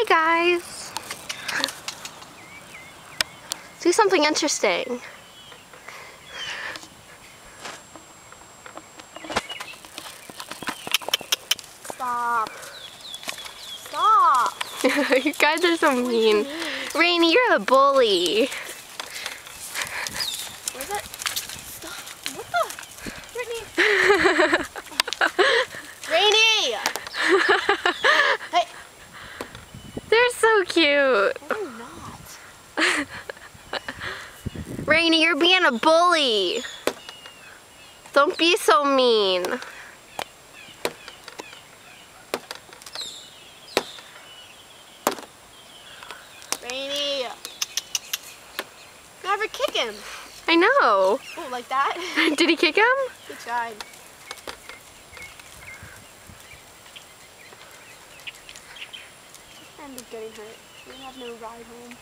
Hi guys. Do something interesting. Stop. Stop. You guys are so mean. Rainy, you're a bully. Where's it? Stop. What the? Brittany. Rainy. Hey. They're so cute. No, I'm not. Rainy, you're being a bully. Don't be so mean. Rainy. Never kick him. I know. Oh, like that? Did he kick him? He tried. End up getting hurt. We have no ride home.